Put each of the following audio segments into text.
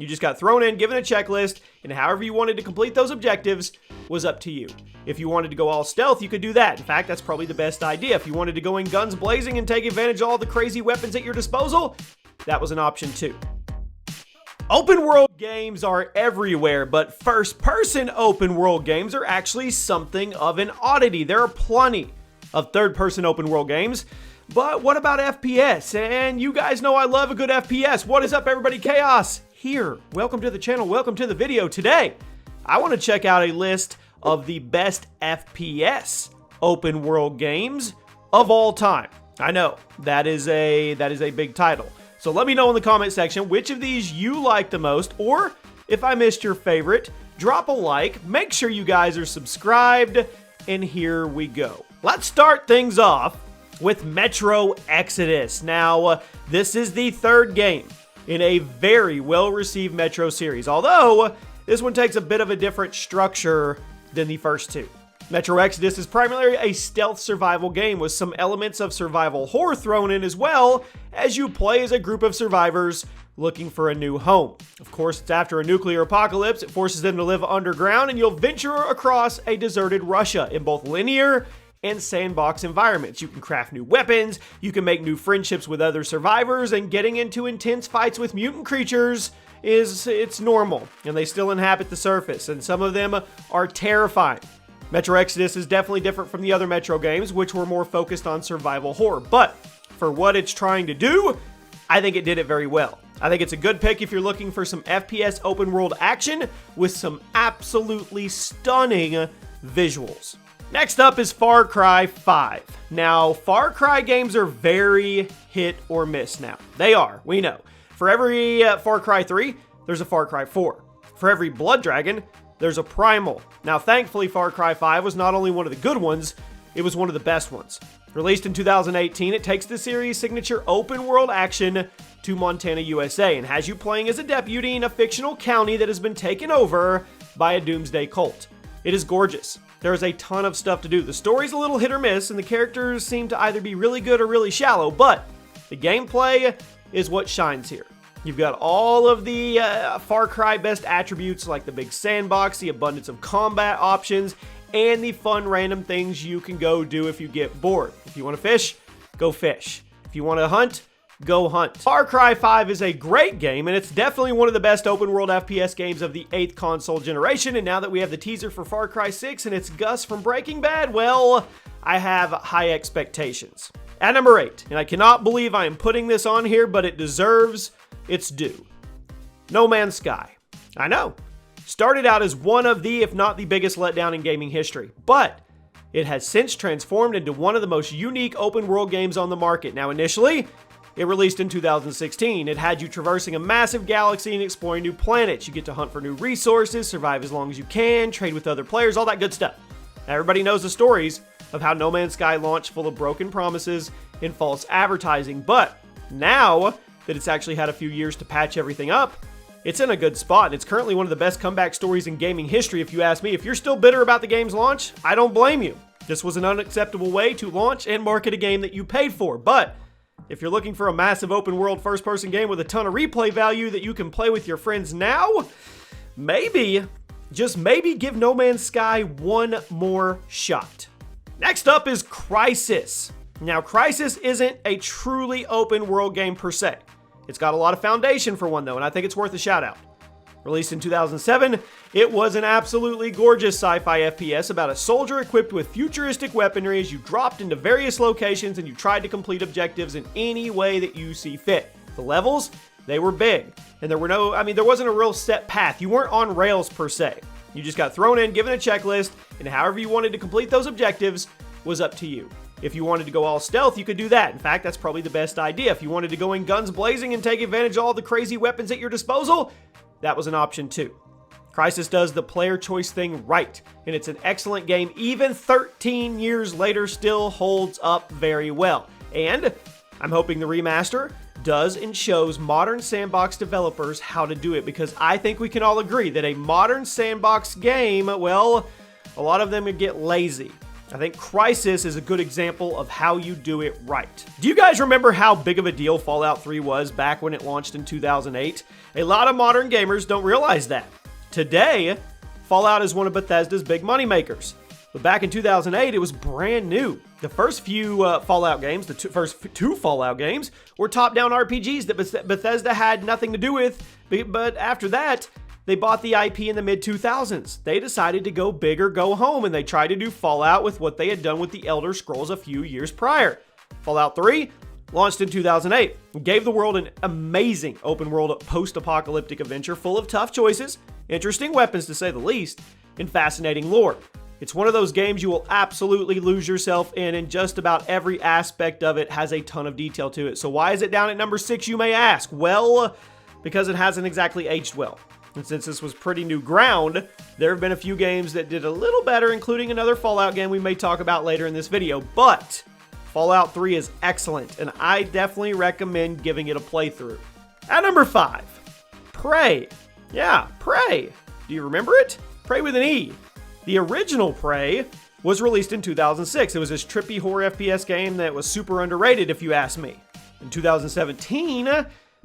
You just got thrown in, given a checklist, and however you wanted to complete those objectives was up to you. If you wanted to go all stealth, you could do that. In fact, that's probably the best idea. If you wanted to go in guns blazing and take advantage of all the crazy weapons at your disposal, that was an option too. Open world games are everywhere, but first-person open world games are actually something of an oddity. There are plenty of third-person open world games, but what about FPS? And you guys know I love a good FPS. What is up, everybody? Chaos here. Welcome to the channel. Welcome to the video. Today, I want to check out a list of the best FPS open world games of all time. I know that is a big title. So let me know in the comment section which of these you like the most, or if I missed your favorite, drop a like, make sure you guys are subscribed, and here we go. Let's start things off with Metro Exodus. Now, this is the third game in a very well-received Metro series, although this one takes a bit of a different structure than the first two. Metro Exodus is primarily a stealth survival game with some elements of survival horror thrown in, as well as you play as a group of survivors looking for a new home. Of course, it's after a nuclear apocalypse. It forces them to live underground, and you'll venture across a deserted Russia in both linear and sandbox environments. You can craft new weapons, you can make new friendships with other survivors, and getting into intense fights with mutant creatures it's normal, and they still inhabit the surface, and some of them are terrifying. Metro Exodus is definitely different from the other Metro games, which were more focused on survival horror, but for what it's trying to do, I think it did it very well. I think it's a good pick if you're looking for some FPS open world action with some absolutely stunning visuals. Next up is Far Cry 5. Now, Far Cry games are very hit or miss now. They are, we know. For every Far Cry 3, there's a Far Cry 4. For every Blood Dragon, there's a Primal. Now, thankfully, Far Cry 5 was not only one of the good ones, it was one of the best ones. Released in 2018, it takes the series' signature open world action to Montana, USA, and has you playing as a deputy in a fictional county that has been taken over by a doomsday cult. It is gorgeous. There is a ton of stuff to do. The story's a little hit or miss, and the characters seem to either be really good or really shallow, but the gameplay is what shines here. You've got all of the Far Cry best attributes, like the big sandbox, the abundance of combat options, and the fun random things you can go do if you get bored. If you want to fish, go fish. If you want to hunt, go hunt. Far Cry 5 is a great game, and it's definitely one of the best open world FPS games of the 8th console generation, and now that we have the teaser for Far Cry 6 and it's Gus from Breaking Bad, well, I have high expectations. At number 8, and I cannot believe I am putting this on here, but it deserves its due. No Man's Sky. I know. Started out as one of the, if not the biggest letdown in gaming history, but it has since transformed into one of the most unique open world games on the market. Now, initially, it released in 2016. It had you traversing a massive galaxy and exploring new planets. You get to hunt for new resources, survive as long as you can, trade with other players, all that good stuff. Now, everybody knows the stories of how No Man's Sky launched full of broken promises and false advertising, but now that it's actually had a few years to patch everything up, it's in a good spot, and it's currently one of the best comeback stories in gaming history, if you ask me. If you're still bitter about the game's launch, I don't blame you. This was an unacceptable way to launch and market a game that you paid for, but if you're looking for a massive open world first-person game with a ton of replay value that you can play with your friends now, maybe, just maybe, give No Man's Sky one more shot. Next up is Crysis. Now, Crysis isn't a truly open world game per se. It's got a lot of foundation for one though, and I think it's worth a shout out. Released in 2007, it was an absolutely gorgeous sci-fi FPS about a soldier equipped with futuristic weaponry as you dropped into various locations and you tried to complete objectives in any way that you see fit. The levels, they were big, and there wasn't a real set path. You weren't on rails per se. You just got thrown in, given a checklist, and however you wanted to complete those objectives was up to you. If you wanted to go all stealth, you could do that. In fact, that's probably the best idea. If you wanted to go in guns blazing and take advantage of all the crazy weapons at your disposal, that was an option too. Crysis does the player choice thing right, and it's an excellent game. Even 13 years later, still holds up very well. And I'm hoping the remaster does and shows modern sandbox developers how to do it, because I think we can all agree that a modern sandbox game, well, a lot of them get lazy. I think Crysis is a good example of how you do it right. Do you guys remember how big of a deal Fallout 3 was back when it launched in 2008? A lot of modern gamers don't realize that. Today, Fallout is one of Bethesda's big moneymakers. But back in 2008, it was brand new. The first few Fallout games, the first two Fallout games, were top-down RPGs that Bethesda had nothing to do with. But after that, they bought the IP in the mid-2000s. They decided to go big or go home, and they tried to do Fallout with what they had done with the Elder Scrolls a few years prior. Fallout 3 launched in 2008 and gave the world an amazing open-world post-apocalyptic adventure full of tough choices, interesting weapons to say the least, and fascinating lore. It's one of those games you will absolutely lose yourself in, and just about every aspect of it has a ton of detail to it. So why is it down at number 6, you may ask? Well, because it hasn't exactly aged well. And since this was pretty new ground, there have been a few games that did a little better, including another Fallout game we may talk about later in this video. But Fallout 3 is excellent, and I definitely recommend giving it a playthrough. At number 5, Prey. Yeah, Prey. Do you remember it? Prey with an E. The original Prey was released in 2006. It was this trippy horror FPS game that was super underrated, if you ask me. In 2017,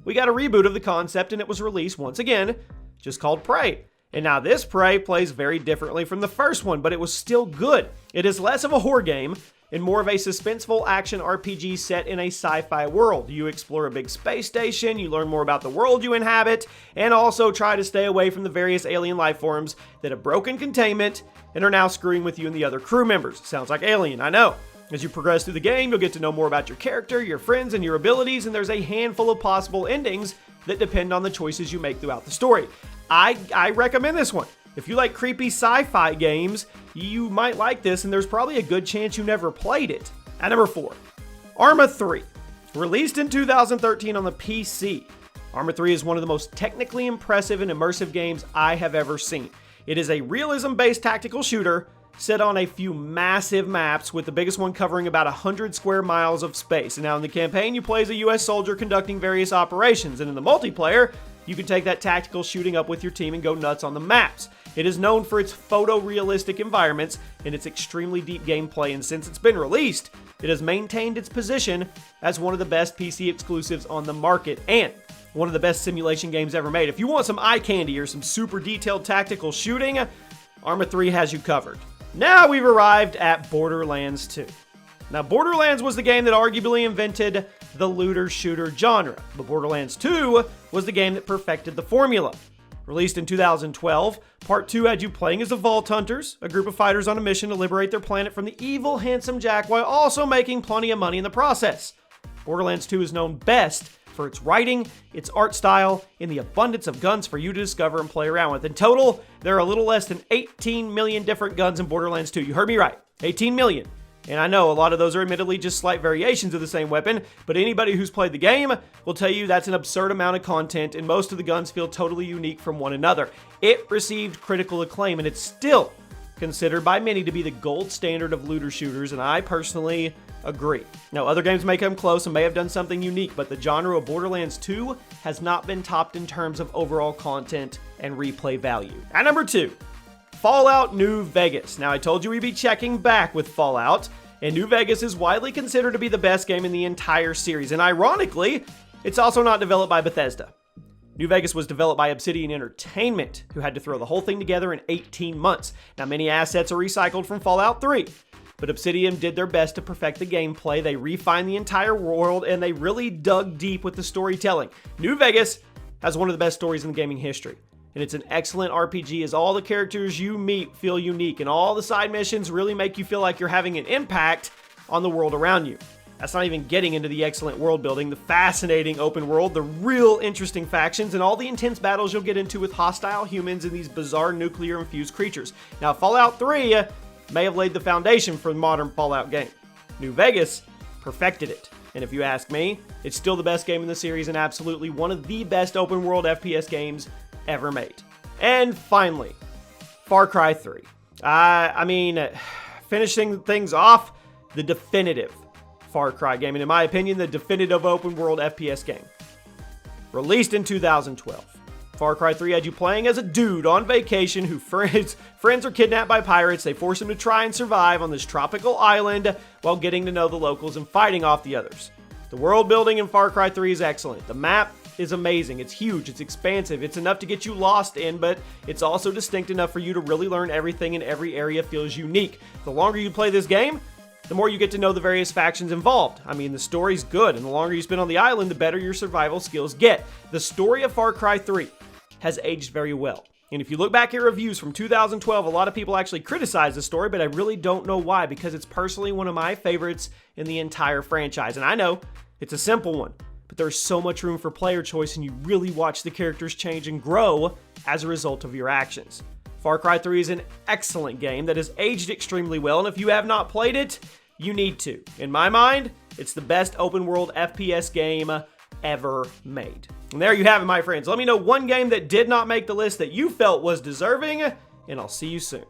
we got a reboot of the concept, and it was released once again, just called Prey. And now this Prey plays very differently from the first one, but it was still good. It is less of a horror game and more of a suspenseful action RPG set in a sci-fi world. You explore a big space station, you learn more about the world you inhabit, and also try to stay away from the various alien life forms that have broken containment and are now screwing with you and the other crew members. Sounds like Alien, I know. As you progress through the game, you'll get to know more about your character, your friends, and your abilities, and there's a handful of possible endings that depend on the choices you make throughout the story. I recommend this one. If you like creepy sci-fi games, you might like this, and there's probably a good chance you never played it. At number 4, ARMA 3. Released in 2013 on the PC. ARMA 3 is one of the most technically impressive and immersive games I have ever seen. It is a realism-based tactical shooter set on a few massive maps, with the biggest one covering about 100 square miles of space. And now in the campaign, you play as a US soldier conducting various operations, and in the multiplayer, you can take that tactical shooting up with your team and go nuts on the maps. It is known for its photorealistic environments and its extremely deep gameplay, and since it's been released, it has maintained its position as one of the best PC exclusives on the market and one of the best simulation games ever made. If you want some eye candy or some super detailed tactical shooting, ARMA 3 has you covered. Now we've arrived at Borderlands 2. Now, Borderlands was the game that arguably invented the looter-shooter genre, but Borderlands 2 was the game that perfected the formula. Released in 2012, Part 2 had you playing as the Vault Hunters, a group of fighters on a mission to liberate their planet from the evil Handsome Jack while also making plenty of money in the process. Borderlands 2 is known best for its writing, its art style, and the abundance of guns for you to discover and play around with. In total, there are a little less than 18 million different guns in Borderlands 2. You heard me right, 18 million. And I know a lot of those are admittedly just slight variations of the same weapon, but anybody who's played the game will tell you that's an absurd amount of content, and most of the guns feel totally unique from one another. It received critical acclaim, and it's still considered by many to be the gold standard of looter shooters, and I personally agree. Now, other games may come close and may have done something unique, but the genre of Borderlands 2 has not been topped in terms of overall content and replay value. At number 2, Fallout New Vegas. Now, I told you we'd be checking back with Fallout, and New Vegas is widely considered to be the best game in the entire series, and ironically, it's also not developed by Bethesda. New Vegas was developed by Obsidian Entertainment, who had to throw the whole thing together in 18 months. Now, many assets are recycled from Fallout 3, but Obsidian did their best to perfect the gameplay. They refined the entire world, and they really dug deep with the storytelling. New Vegas has one of the best stories in gaming history, and it's an excellent RPG as all the characters you meet feel unique, and all the side missions really make you feel like you're having an impact on the world around you. That's not even getting into the excellent world building, the fascinating open world, the real interesting factions, and all the intense battles you'll get into with hostile humans and these bizarre nuclear-infused creatures. Now, Fallout 3 may have laid the foundation for the modern Fallout game. New Vegas perfected it. And if you ask me, it's still the best game in the series and absolutely one of the best open world FPS games ever made. And finally, Far Cry 3. Finishing things off, the definitive Far Cry game, and in my opinion, the definitive open world FPS game. Released in 2012. Far Cry 3 had you playing as a dude on vacation who friends are kidnapped by pirates. They force him to try and survive on this tropical island while getting to know the locals and fighting off the others. The world building in Far Cry 3 is excellent. The map is amazing. It's huge, it's expansive, it's enough to get you lost in, but it's also distinct enough for you to really learn everything, and every area feels unique. The longer you play this game, the more you get to know the various factions involved. I mean, the story's good, and the longer you spend on the island, the better your survival skills get. The story of Far Cry 3 has aged very well. And if you look back at reviews from 2012, a lot of people actually criticize the story, but I really don't know why, because it's personally one of my favorites in the entire franchise. And I know it's a simple one, but there's so much room for player choice, and you really watch the characters change and grow as a result of your actions. Far Cry 3 is an excellent game that has aged extremely well, and if you have not played it, you need to. In my mind, it's the best open world FPS game ever made. And there you have it, my friends. Let me know one game that did not make the list that you felt was deserving, and I'll see you soon.